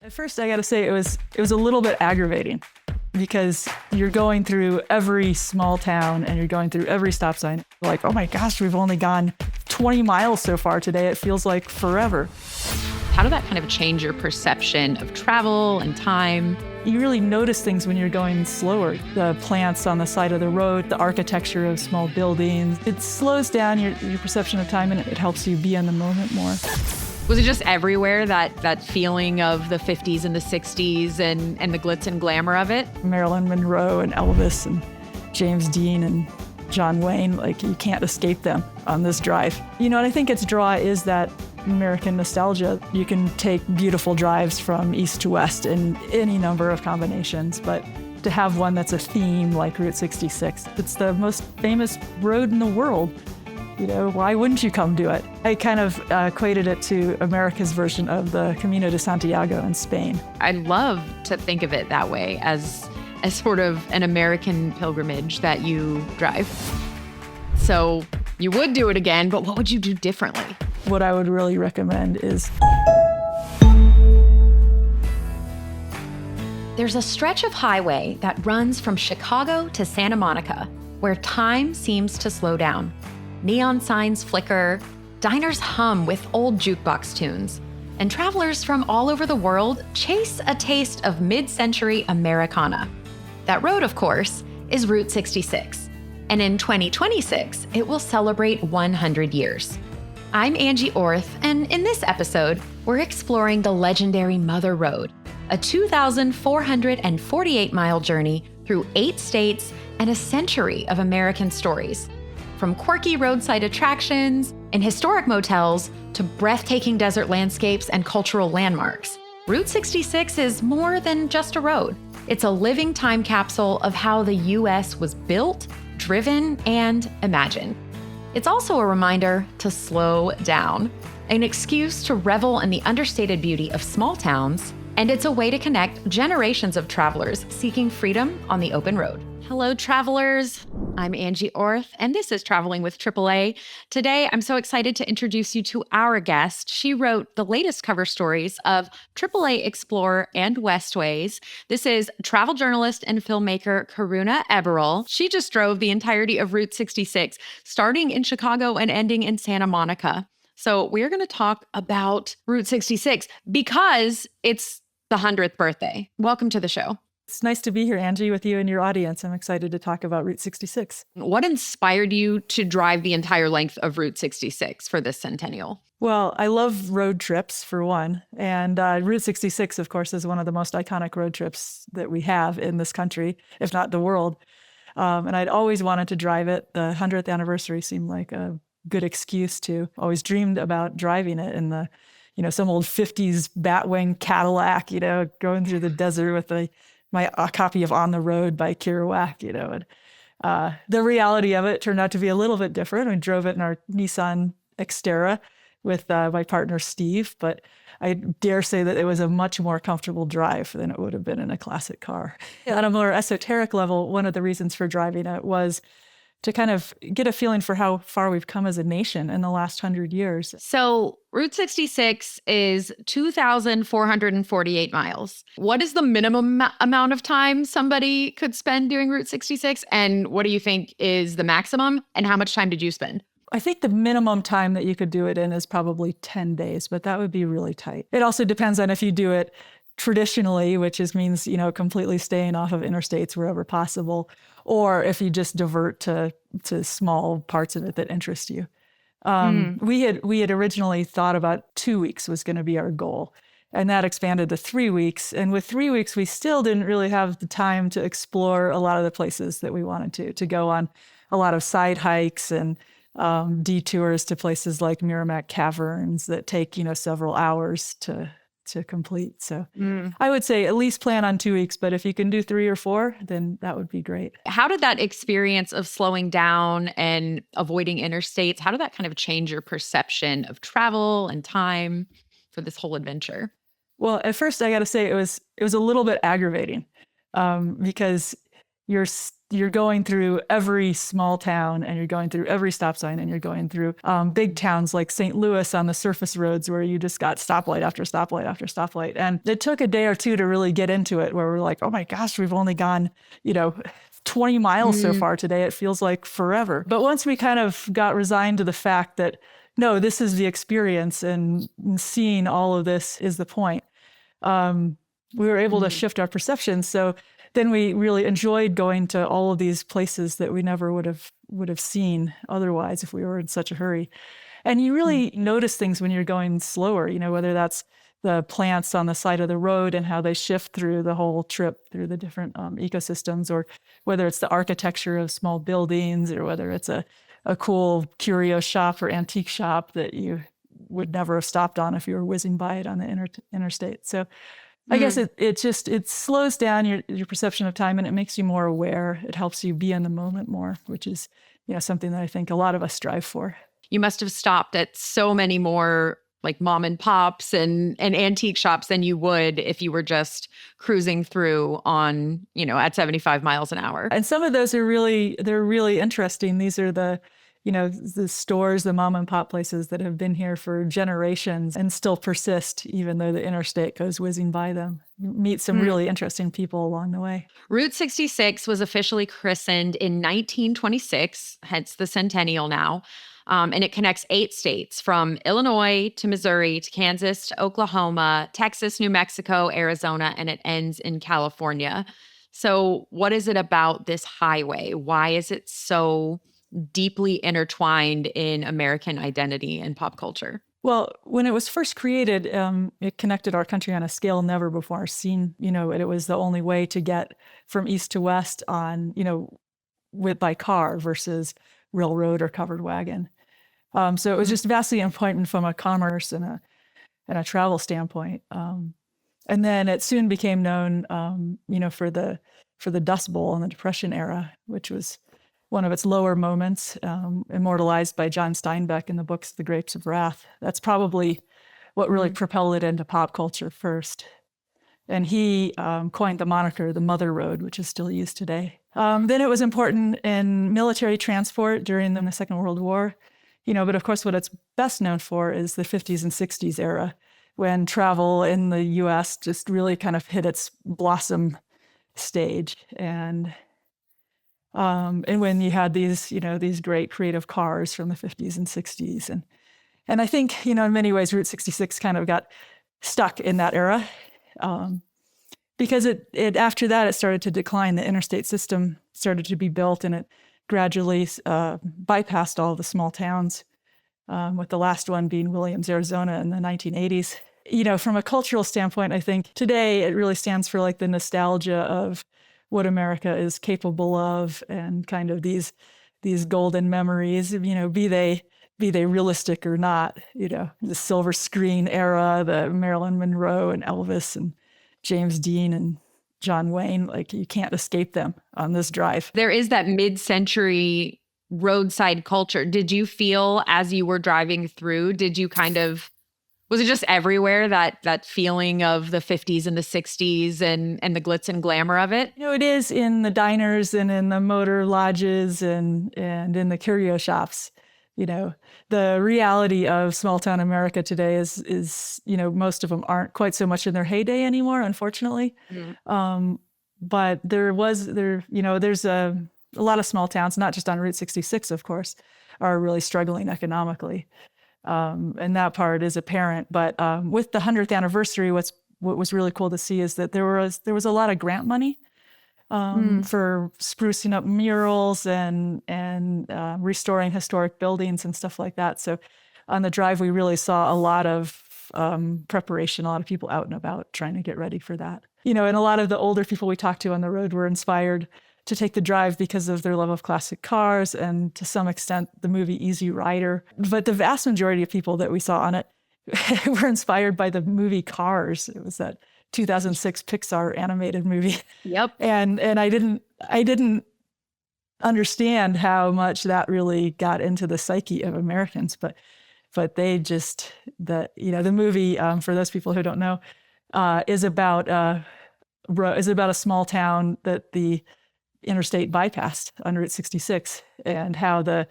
At first, I got to say it was a little bit aggravating because you're going through every small town and you're going through every stop sign. Like, oh my gosh, we've only gone 20 miles so far today. It feels like forever. How did that kind of change your perception of travel and time? You really notice things when you're going slower. The plants on the side of the road, the architecture of small buildings. It slows down your perception of time and it helps you be in the moment more. Was it just everywhere, that feeling of the 50s and the 60s and the glitz and glamour of it? Marilyn Monroe and Elvis and James Dean and John Wayne, like you can't escape them on this drive. You know what I think its draw is that American nostalgia. You can take beautiful drives from east to west in any number of combinations, but to have one that's a theme like Route 66, it's the most famous road in the world. You know, why wouldn't you come do it? I kind of equated it to America's version of the Camino de Santiago in Spain. I love to think of it that way, as sort of an American pilgrimage that you drive. So you would do it again, but what would you do differently? What I would really recommend is... There's a stretch of highway that runs from Chicago to Santa Monica, where time seems to slow down. Neon signs flicker, diners hum with old jukebox tunes, and travelers from all over the world chase a taste of mid-century Americana. That road, of course, is Route 66, and in 2026, it will celebrate 100 years. I'm Angie Orth, and in this episode, we're exploring the legendary Mother Road, a 2,448-mile journey through 8 states and a century of American stories. From quirky roadside attractions and historic motels to breathtaking desert landscapes and cultural landmarks, Route 66 is more than just a road. It's a living time capsule of how the U.S. was built, driven, and imagined. It's also a reminder to slow down, an excuse to revel in the understated beauty of small towns, and it's a way to connect generations of travelers seeking freedom on the open road. Hello, travelers. I'm Angie Orth, and this is Traveling with AAA. Today, I'm so excited to introduce you to our guest. She wrote the latest cover stories of AAA Explorer and Westways. This is travel journalist and filmmaker Karuna Eberl. She just drove the entirety of Route 66, starting in Chicago and ending in Santa Monica. So we're going to talk about Route 66 because it's the 100th birthday. Welcome to the show. It's nice to be here, Angie, with you and your audience. I'm excited to talk about Route 66. What inspired you to drive the entire length of Route 66 for this centennial? Well, I love road trips, for one. And Route 66, of course, is one of the most iconic road trips that we have in this country, if not the world. And I'd always wanted to drive it. The 100th anniversary seemed like a good excuse to. Always dreamed about driving it in the, some old 50s Batwing Cadillac, going through the desert with my copy of On the Road by Kerouac, and the reality of it turned out to be a little bit different. We drove it in our Nissan Xterra with my partner, Steve, but I dare say that it was a much more comfortable drive than it would have been in a classic car. On a more esoteric level, one of the reasons for driving it was to kind of get a feeling for how far we've come as a nation in the last 100 years. So Route 66 is 2,448 miles. What is the minimum amount of time somebody could spend doing Route 66? And what do you think is the maximum? And how much time did you spend? I think the minimum time that you could do it in is probably 10 days, but that would be really tight. It also depends on if you do it traditionally, which means, completely staying off of interstates wherever possible, or if you just divert to small parts of it that interest you. We had originally thought about 2 weeks was going to be our goal, and that expanded to 3 weeks. And with 3 weeks, we still didn't really have the time to explore a lot of the places that we wanted to go on a lot of side hikes and detours to places like Merrimack Caverns that take, several hours to complete. So I would say at least plan on 2 weeks, but if you can do 3 or 4, then that would be great. How did that experience of slowing down and avoiding interstates, how did that kind of change your perception of travel and time for this whole adventure? Well, at first I got to say it was a little bit aggravating because you're going through every small town, and you're going through every stop sign, and you're going through big towns like St. Louis on the surface roads where you just got stoplight after stoplight after stoplight. And it took a day or two to really get into it, where we're like, oh my gosh, we've only gone, 20 miles so far today. It feels like forever. But once we kind of got resigned to the fact that, no, this is the experience, and seeing all of this is the point, we were able to shift our perceptions. So then we really enjoyed going to all of these places that we never would have seen otherwise if we were in such a hurry. And you really notice things when you're going slower, whether that's the plants on the side of the road and how they shift through the whole trip through the different ecosystems, or whether it's the architecture of small buildings, or whether it's a cool curio shop or antique shop that you would never have stopped on if you were whizzing by it on the interstate. So I guess it slows down your perception of time, and it makes you more aware. It helps you be in the moment more, which is, something that I think a lot of us strive for. You must have stopped at so many more like mom and pops and antique shops than you would if you were just cruising through on, at 75 miles an hour. And some of those they're really interesting. These are the stores, the mom and pop places that have been here for generations and still persist, even though the interstate goes whizzing by them. You meet some really interesting people along the way. Route 66 was officially christened in 1926, hence the centennial now. And it connects 8 states, from Illinois to Missouri to Kansas to Oklahoma, Texas, New Mexico, Arizona, and it ends in California. So what is it about this highway? Why is it so deeply intertwined in American identity and pop culture? Well, when it was first created, it connected our country on a scale never before seen. And it was the only way to get from east to west on, by car versus railroad or covered wagon. So it was just vastly important from a commerce and a travel standpoint. And then it soon became known, for the Dust Bowl in the Depression era, which was one of its lower moments, immortalized by John Steinbeck in the books The Grapes of Wrath. That's probably what really propelled it into pop culture first. And he coined the moniker the Mother Road, which is still used today. Then it was important in military transport during the Second World War. But of course, what it's best known for is the 50s and 60s era, when travel in the U.S. just really kind of hit its blossom stage. And when you had these great creative cars from the 50s and 60s. And I think, in many ways, Route 66 kind of got stuck in that era. Because it after that, it started to decline. The interstate system started to be built, and it gradually bypassed all the small towns, with the last one being Williams, Arizona in the 1980s. From a cultural standpoint, I think today it really stands for like the nostalgia of what America is capable of, and kind of these golden memories, be they realistic or not, the silver screen era, the Marilyn Monroe and Elvis and James Dean and John Wayne, like you can't escape them on this drive. There is that mid-century roadside culture. Did you feel as you were driving through, was it just everywhere, that feeling of the 50s and the 60s and the glitz and glamour of it? It is in the diners and in the motor lodges and in the curio shops. The reality of small town America today is most of them aren't quite so much in their heyday anymore, unfortunately. But there's a lot of small towns, not just on Route 66, of course, are really struggling economically. And that part is apparent. But with the 100th anniversary, what was really cool to see is that there was a lot of grant money for sprucing up murals and restoring historic buildings and stuff like that. So on the drive, we really saw a lot of preparation, a lot of people out and about trying to get ready for that. And a lot of the older people we talked to on the road were inspired to take the drive because of their love of classic cars and, to some extent, the movie Easy Rider. But the vast majority of people that we saw on it were inspired by the movie Cars. It was that 2006 Pixar animated movie. Yep. And I didn't understand how much that really got into the psyche of Americans, but they just, the movie, for those people who don't know, is about a small town that the interstate bypass on Route 66, and how the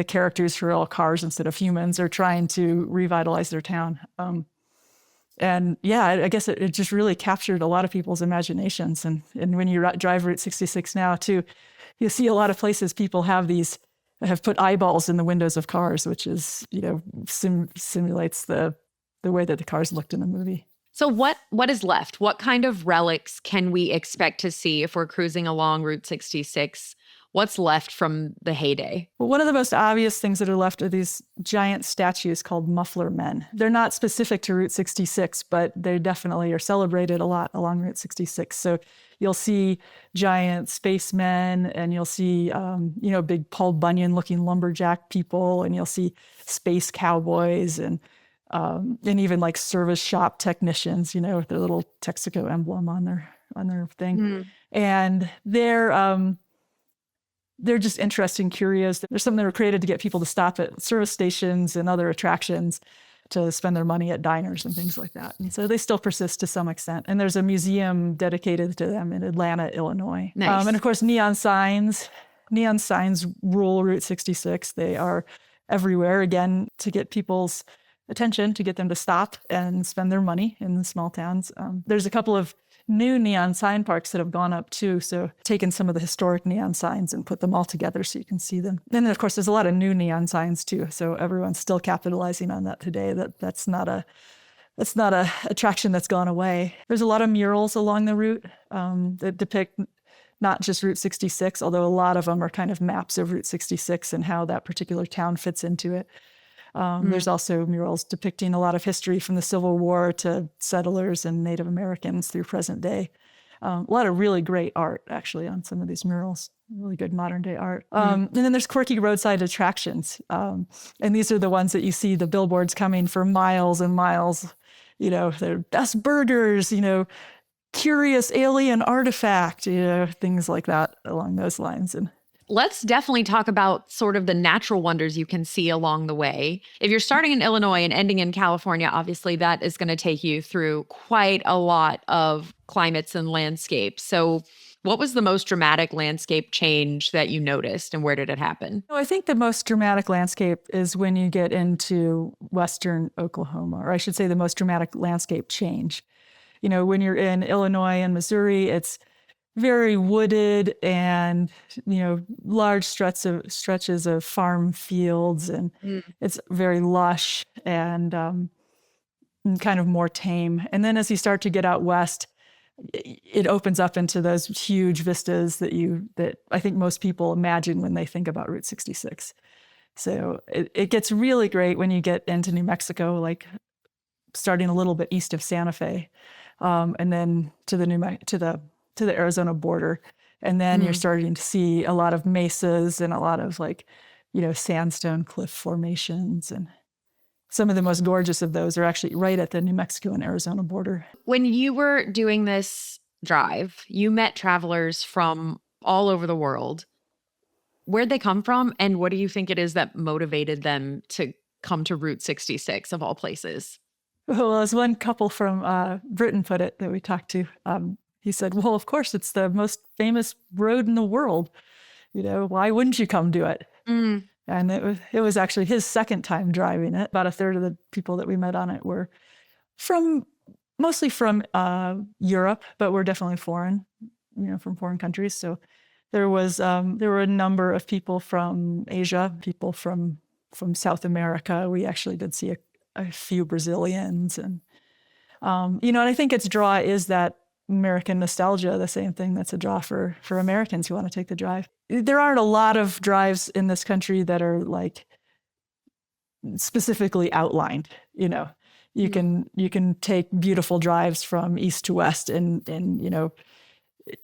characters who are all cars instead of humans are trying to revitalize their town. And yeah, I guess it just really captured a lot of people's imaginations. And when you drive Route 66 now too, you see a lot of places people have put eyeballs in the windows of cars, which is, simulates the way that the cars looked in the movie. So what is left? What kind of relics can we expect to see if we're cruising along Route 66? What's left from the heyday? Well, one of the most obvious things that are left are these giant statues called muffler men. They're not specific to Route 66, but they definitely are celebrated a lot along Route 66. So you'll see giant spacemen, and you'll see, big Paul Bunyan-looking lumberjack people, and you'll see space cowboys, and even like service shop technicians, with their little Texaco emblem on their thing. Mm. And they're just interesting curios. There's something that were created to get people to stop at service stations and other attractions to spend their money at diners and things like that. And so they still persist to some extent. And there's a museum dedicated to them in Atlanta, Illinois. Nice. And of course, neon signs rule Route 66. They are everywhere, again, to get people's attention, to get them to stop and spend their money in the small towns. There's a couple of new neon sign parks that have gone up too. So taken some of the historic neon signs and put them all together so you can see them. And then of course there's a lot of new neon signs too. So everyone's still capitalizing on that today. That's not a attraction that's gone away. There's a lot of murals along the route that depict not just Route 66, although a lot of them are kind of maps of Route 66 and how that particular town fits into it. There's also murals depicting a lot of history from the Civil War to settlers and Native Americans through present day. A lot of really great art, actually, on some of these murals. Really good modern day art. And then there's quirky roadside attractions. And these are the ones that you see the billboards coming for miles and miles. They're best burgers, curious alien artifact, things like that along those lines. And let's definitely talk about sort of the natural wonders you can see along the way. If you're starting in Illinois and ending in California, obviously that is going to take you through quite a lot of climates and landscapes. So what was the most dramatic landscape change that you noticed, and where did it happen? I think the most dramatic landscape is when you get into western Oklahoma, or I should say the most dramatic landscape change. When you're in Illinois and Missouri, it's very wooded and, large stretches of farm fields, and it's very lush and kind of more tame. And then as you start to get out west, it opens up into those huge vistas that I think most people imagine when they think about Route 66. So it gets really great when you get into New Mexico, like starting a little bit east of Santa Fe, and then to the Arizona border. And then you're starting to see a lot of mesas and a lot of sandstone cliff formations. And some of the most gorgeous of those are actually right at the New Mexico and Arizona border. When you were doing this drive, you met travelers from all over the world. Where'd they come from? And what do you think it is that motivated them to come to Route 66 of all places? Well, as one couple from Britain put it that we talked to, he said, well, of course, it's the most famous road in the world. Why wouldn't you come do it? And it was actually his second time driving it. About a third of the people that we met on it were mostly from Europe, but were definitely foreign, from foreign countries. So there were a number of people from Asia, people from South America. We actually did see a few Brazilians, and and I think its draw is that American nostalgia, the same thing that's a draw for Americans who want to take the drive. There aren't a lot of drives in this country that are like specifically outlined. You can take beautiful drives from east to west in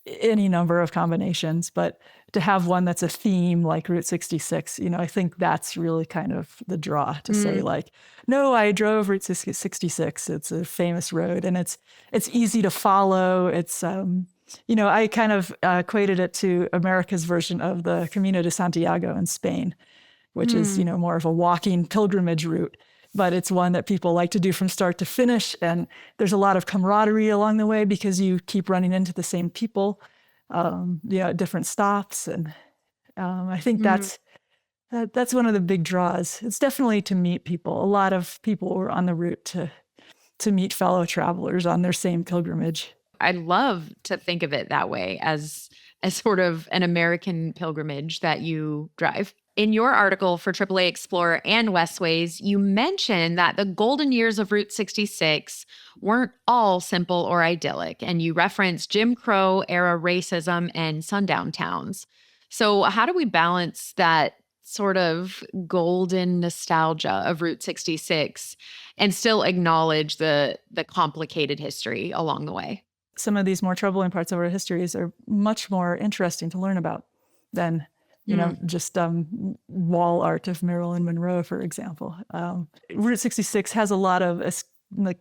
any number of combinations, but to have one that's a theme like Route 66, I think that's really kind of the draw to say no, I drove Route 66. It's a famous road and it's easy to follow. It's, I kind of equated it to America's version of the Camino de Santiago in Spain, which is, more of a walking pilgrimage route. But it's one that people like to do from start to finish. And there's a lot of camaraderie along the way because you keep running into the same people. at different stops. And I think Mm. that's one of the big draws. It's definitely to meet people. A lot of people were on the route to meet fellow travelers on their same pilgrimage. I love to think of it that way as sort of an American pilgrimage that you drive. In your article for AAA Explorer and Westways, you mentioned that the golden years of Route 66 weren't all simple or idyllic, and you referenced Jim Crow era racism and sundown towns. So, how do we balance that sort of golden nostalgia of Route 66 and still acknowledge the complicated history along the way? Some of these more troubling parts of our histories are much more interesting to learn about than just wall art of Marilyn Monroe, for example. Route 66 has a lot of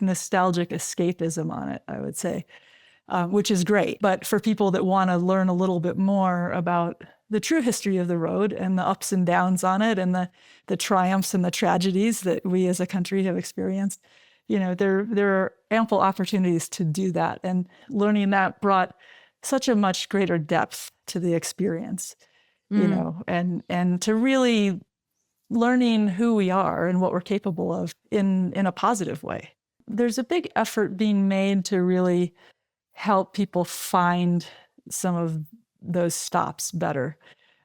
nostalgic escapism on it, I would say, which is great. But for people that want to learn a little bit more about the true history of the road and the ups and downs on it and the triumphs and the tragedies that we as a country have experienced, there are ample opportunities to do that. And learning that brought such a much greater depth to the experience. And to really learning who we are and what we're capable of in a positive way. There's a big effort being made to really help people find some of those stops better.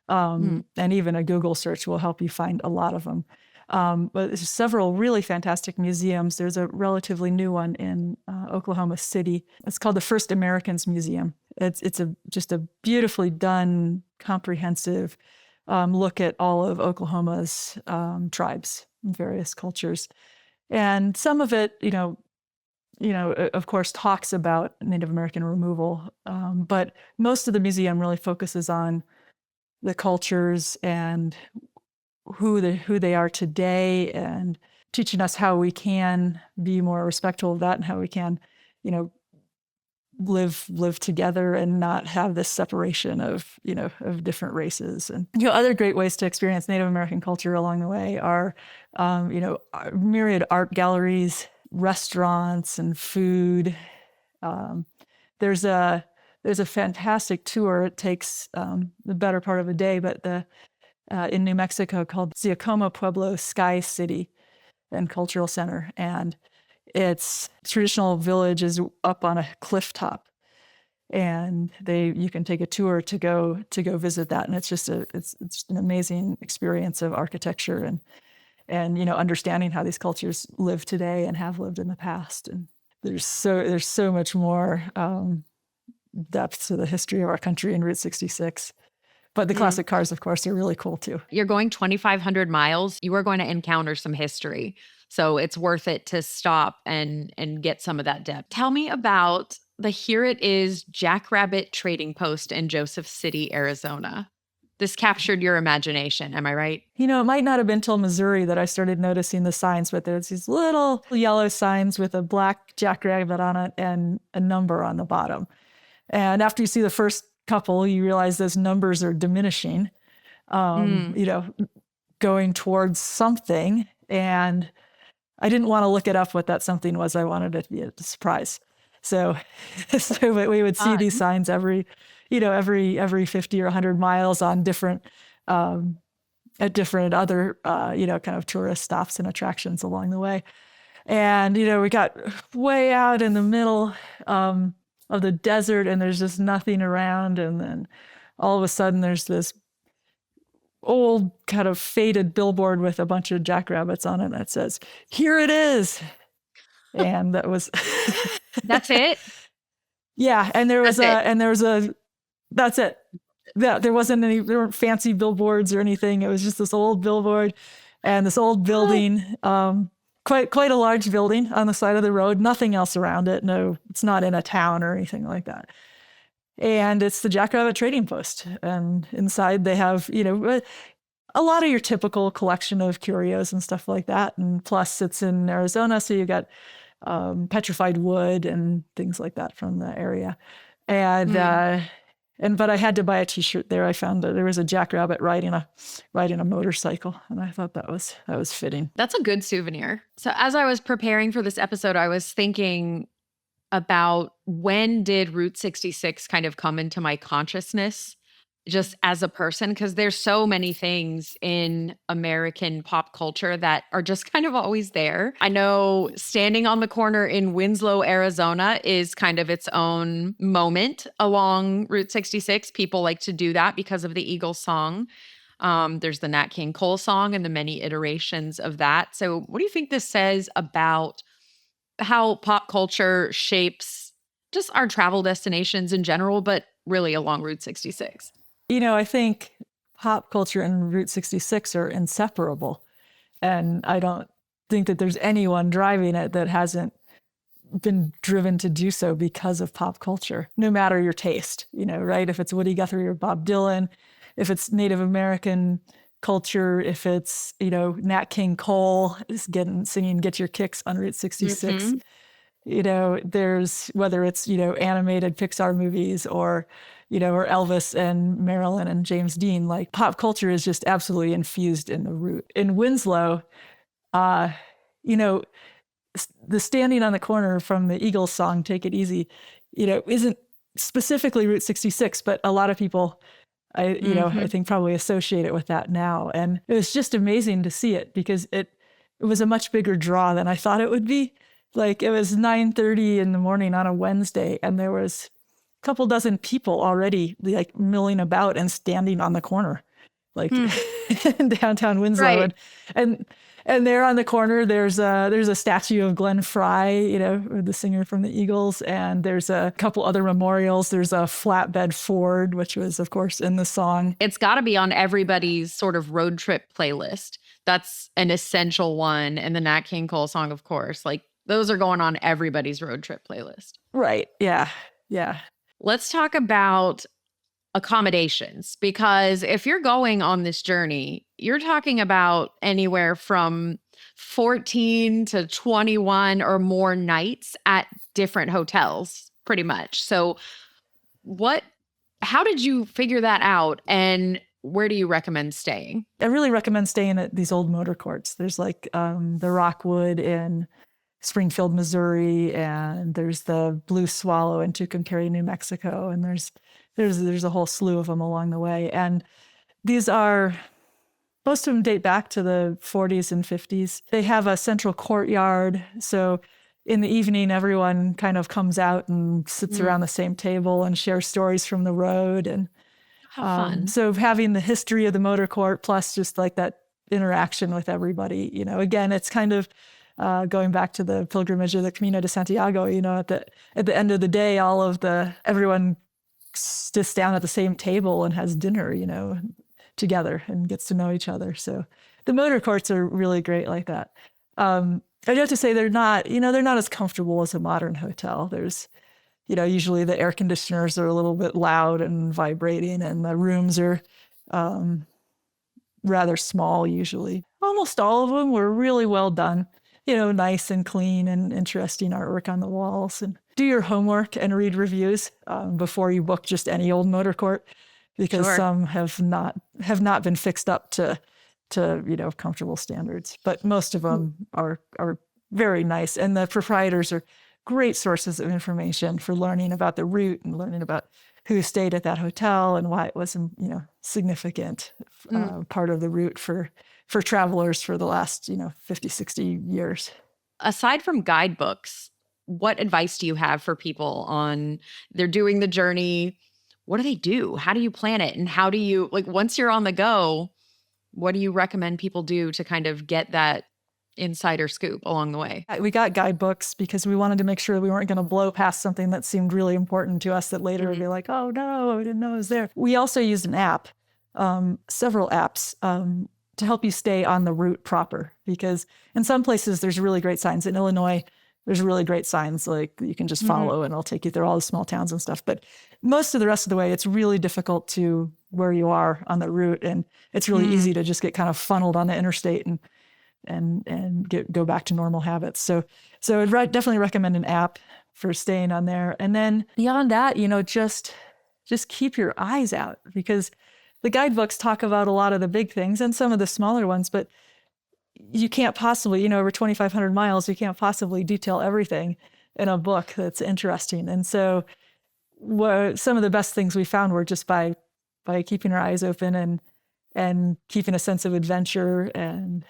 And even a Google search will help you find a lot of them. But there's several really fantastic museums. There's a relatively new one in Oklahoma City. It's called the First Americans Museum. It's just a beautifully done, comprehensive look at all of Oklahoma's tribes and various cultures. And some of it, of course, talks about Native American removal. But most of the museum really focuses on the cultures and who they are today, and teaching us how we can be more respectful of that and how we can, live together and not have this separation of different races. And other great ways to experience Native American culture along the way are myriad art galleries, restaurants, and food. There's a fantastic tour. It takes the better part of a day, but in New Mexico, called Ziacoma Pueblo Sky City and Cultural Center. And its traditional village is up on a cliff top. And you can take a tour to go visit that. And it's just it's an amazing experience of architecture and understanding how these cultures live today and have lived in the past. And there's so much more depth to the history of our country in Route 66. But the classic cars, of course, are really cool too. You're going 2,500 miles. You are going to encounter some history. So it's worth it to stop and get some of that depth. Tell me about the Here It Is Jackrabbit Trading Post in Joseph City, Arizona. This captured your imagination. Am I right? It might not have been till Missouri that I started noticing the signs, but there's these little yellow signs with a black jackrabbit on it and a number on the bottom. And after you see the first couple, you realize those numbers are diminishing, going towards something. And I didn't want to look it up what that something was. I wanted it to be a surprise. So we would see these signs every 50 or 100 miles on different, at different other, kind of tourist stops and attractions along the way. And, we got way out in the middle of the desert, and there's just nothing around. And then all of a sudden there's this old kind of faded billboard with a bunch of jackrabbits on it that says, "Here it is." And that was That's it. Yeah. And that's it. Yeah, there weren't fancy billboards or anything. It was just this old billboard and this old building, quite a large building on the side of the road, nothing else around it. No, it's not in a town or anything like that. And it's the Jackrabbit Trading Post. And inside they have, a lot of your typical collection of curios and stuff like that. And plus it's in Arizona, so you got petrified wood and things like that from the area. And but I had to buy a T-shirt there. I found that there was a jackrabbit riding a motorcycle, and I thought that was fitting. That's a good souvenir. So as I was preparing for this episode, I was thinking, about when did Route 66 kind of come into my consciousness just as a person, because there's so many things in American pop culture that are just kind of always there. I know standing on the corner in Winslow, Arizona is kind of its own moment along Route 66. People like to do that because of the Eagles song. There's the Nat King Cole song and the many iterations of that. So what do you think this says about how pop culture shapes just our travel destinations in general, but really along Route 66? I think pop culture and Route 66 are inseparable. And I don't think that there's anyone driving it that hasn't been driven to do so because of pop culture, no matter your taste, right? If it's Woody Guthrie or Bob Dylan, if it's Native American culture, if it's, Nat King Cole singing Get Your Kicks on Route 66, there's whether it's, animated Pixar movies or Elvis and Marilyn and James Dean, like pop culture is just absolutely infused in the route. In Winslow, the standing on the corner from the Eagles song, Take It Easy, isn't specifically Route 66, but a lot of people, I think probably associate it with that now. And it was just amazing to see it because it was a much bigger draw than I thought it would be. Like it was 9:30 in the morning on a Wednesday and there was couple dozen people already like milling about and standing on the corner, like in downtown Winslow. Right. And there on the corner, there's a statue of Glenn Frey, the singer from the Eagles. And there's a couple other memorials. There's a flatbed Ford, which was, of course, in the song. It's got to be on everybody's sort of road trip playlist. That's an essential one. And the Nat King Cole song, of course, like those are going on everybody's road trip playlist. Right. Yeah. Yeah. Let's talk about accommodations, because if you're going on this journey, you're talking about anywhere from 14 to 21 or more nights at different hotels, pretty much. So how did you figure that out? And where do you recommend staying? I really recommend staying at these old motor courts. There's like the Rockwood in Springfield, Missouri, and there's the Blue Swallow in Tucumcari, New Mexico, and there's a whole slew of them along the way. And these are, most of them date back to the 40s and 50s. They have a central courtyard, so in the evening, everyone kind of comes out and sits around the same table and shares stories from the road. And how fun. So having the history of the motor court plus just like that interaction with everybody, again, it's kind of going back to the pilgrimage of the Camino de Santiago, at the end of the day, everyone sits down at the same table and has dinner, together and gets to know each other. So the motor courts are really great like that. I have to say they're not as comfortable as a modern hotel. There's, usually the air conditioners are a little bit loud and vibrating, and the rooms are rather small usually. Almost all of them were really well done. Nice and clean and interesting artwork on the walls. And do your homework and read reviews before you book just any old motor court, because some have not been fixed up to comfortable standards. But most of them are very nice, and the proprietors are great sources of information for learning about the route and learning about who stayed at that hotel and why it was significant part of the route for travelers for the last 50, 60 years. Aside from guidebooks, what advice do you have for people on they're doing the journey? What do they do? How do you plan it? And how do you, once you're on the go, what do you recommend people do to kind of get that insider scoop along the way? We got guidebooks because we wanted to make sure we weren't going to blow past something that seemed really important to us that later would be like, oh no, I didn't know it was there. We also used an app, several apps, to help you stay on the route proper, because in some places there's really great signs. In Illinois, there's really great signs like you can just follow and it'll take you through all the small towns and stuff. But most of the rest of the way, it's really difficult to where you are on the route, and it's really easy to just get kind of funneled on the interstate and go back to normal habits. So I'd definitely recommend an app for staying on there. And then beyond that, just keep your eyes out, because the guidebooks talk about a lot of the big things and some of the smaller ones, but you can't possibly, over 2,500 miles, you can't possibly detail everything. in a book that's interesting. And so some of the best things we found were just by keeping our eyes open and keeping a sense of adventure and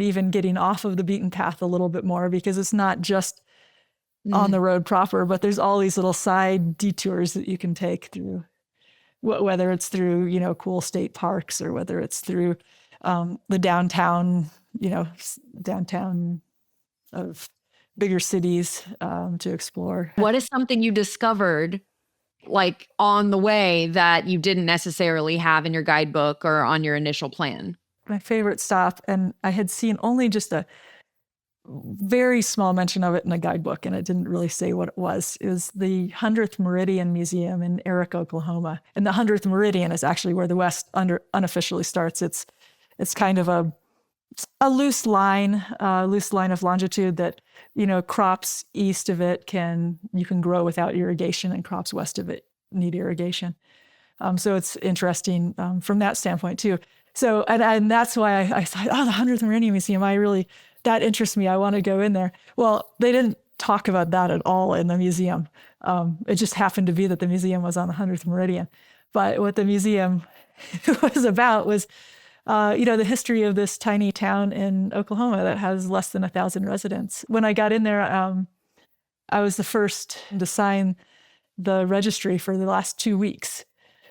even getting off of the beaten path a little bit more, because it's not just on the road proper, but there's all these little side detours that you can take through, whether it's through, cool state parks, or whether it's through the downtown, downtown of bigger cities to explore. What is something you discovered like on the way that you didn't necessarily have in your guidebook or on your initial plan? My favorite stop, and I had seen only just a very small mention of it in a guidebook, and it didn't really say what it was. It was the 100th Meridian Museum in Eric, Oklahoma. And the 100th Meridian is actually where the West unofficially starts. It's kind of a loose line of longitude that, crops east of it you can grow without irrigation, and crops west of it need irrigation. So it's interesting from that standpoint too. So, and that's why I thought, the 100th Meridian Museum, that interests me. I want to go in there. Well, they didn't talk about that at all in the museum. It just happened to be that the museum was on the 100th Meridian. But what the museum was about was, the history of this tiny town in Oklahoma that has less than 1,000 residents. When I got in there, I was the first to sign the registry for the last 2 weeks.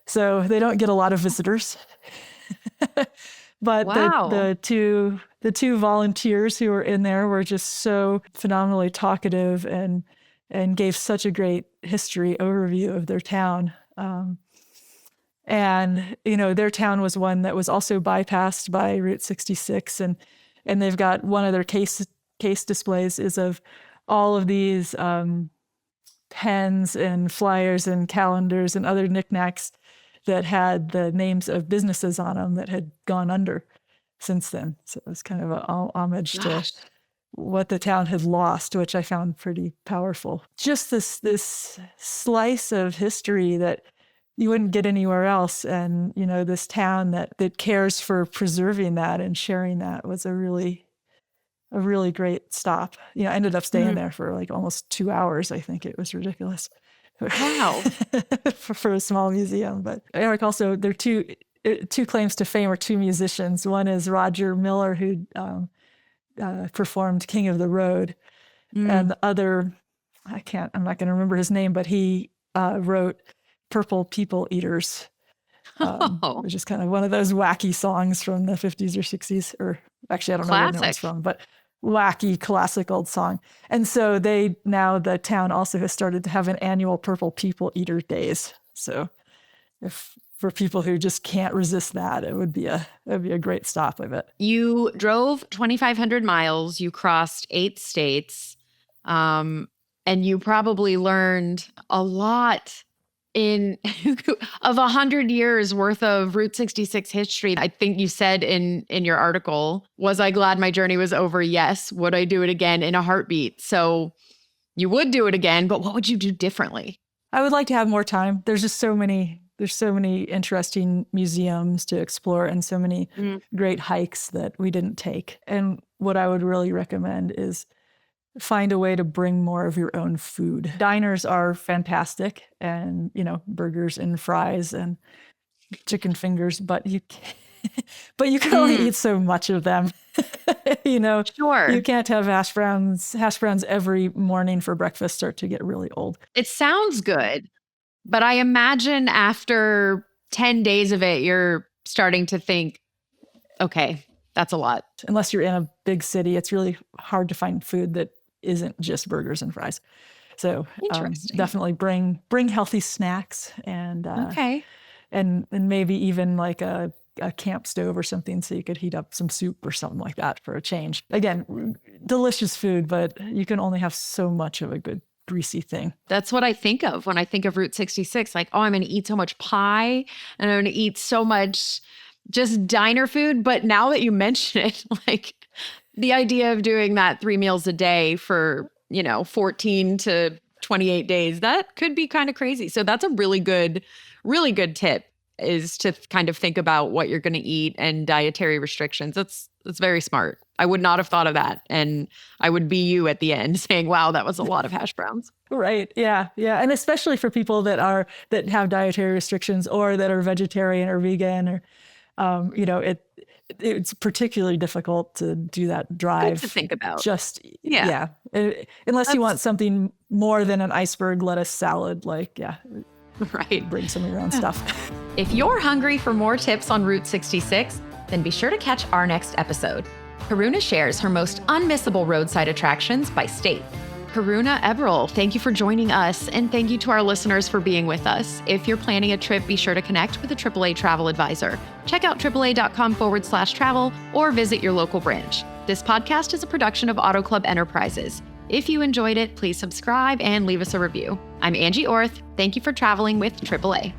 So they don't get a lot of visitors. But wow. the two volunteers who were in there were just so phenomenally talkative and gave such a great history overview of their town. And their town was one that was also bypassed by Route 66, and they've got one of their case displays is of all of these pens and flyers and calendars and other knickknacks that had the names of businesses on them that had gone under since then. So it was kind of an homage to what the town had lost, which I found pretty powerful. Just this slice of history that you wouldn't get anywhere else. And, this town that cares for preserving that and sharing that was a really great stop. I ended up staying there for like almost 2 hours. I think it was ridiculous. Wow. for a small museum. But Eric also, there are two claims to fame, or two musicians. One is Roger Miller, who performed King of the Road. And the other, I'm not going to remember his name, but he wrote Purple People Eaters, which is kind of one of those wacky songs from the 50s or 60s, or actually I don't know where that one's from, but wacky classic old song. And so the town also has started to have an annual Purple People Eater Days. So for people who just can't resist that, it would be a great stop, I bet. You drove 2,500 miles, you crossed 8 states, and you probably learned a lot of 100 years worth of Route 66 history. I think you said in your article, was I glad my journey was over? Yes. Would I do it again? In a heartbeat. So you would do it again, but what would you do differently? I would like to have more time. There's so many interesting museums to explore, and so many great hikes that we didn't take. And what I would really recommend is find a way to bring more of your own food. Diners are fantastic, and burgers and fries and chicken fingers, but you can only eat so much of them. Sure. You can't have hash browns every morning for breakfast, start to get really old. It sounds good, but I imagine after 10 days of it, you're starting to think, okay, that's a lot. Unless you're in a big city, it's really hard to find food that isn't just burgers and fries. So definitely bring healthy snacks and and maybe even like a camp stove or something, so you could heat up some soup or something like that for a change. Again, delicious food, but you can only have so much of a good greasy thing. That's what I think of when I think of Route 66. Like, I'm going to eat so much pie and I'm going to eat so much just diner food. But now that you mention it, like the idea of doing that 3 meals a day for, 14 to 28 days, that could be kind of crazy. So that's a really good tip, is to kind of think about what you're going to eat and dietary restrictions. That's very smart. I would not have thought of that. And I would be you at the end saying, wow, that was a lot of hash browns. Right. Yeah. Yeah. And especially for people that have dietary restrictions or that are vegetarian or vegan or, it's particularly difficult to do that drive. Good to think about. Just, unless you want something more than an iceberg lettuce salad, right. Bring some of your own stuff. If you're hungry for more tips on Route 66, then be sure to catch our next episode. Karuna shares her most unmissable roadside attractions by state. Karuna Eberl, thank you for joining us, and thank you to our listeners for being with us. If you're planning a trip, be sure to connect with a AAA travel advisor. Check out AAA.com/travel or visit your local branch. This podcast is a production of Auto Club Enterprises. If you enjoyed it, please subscribe and leave us a review. I'm Angie Orth. Thank you for traveling with AAA.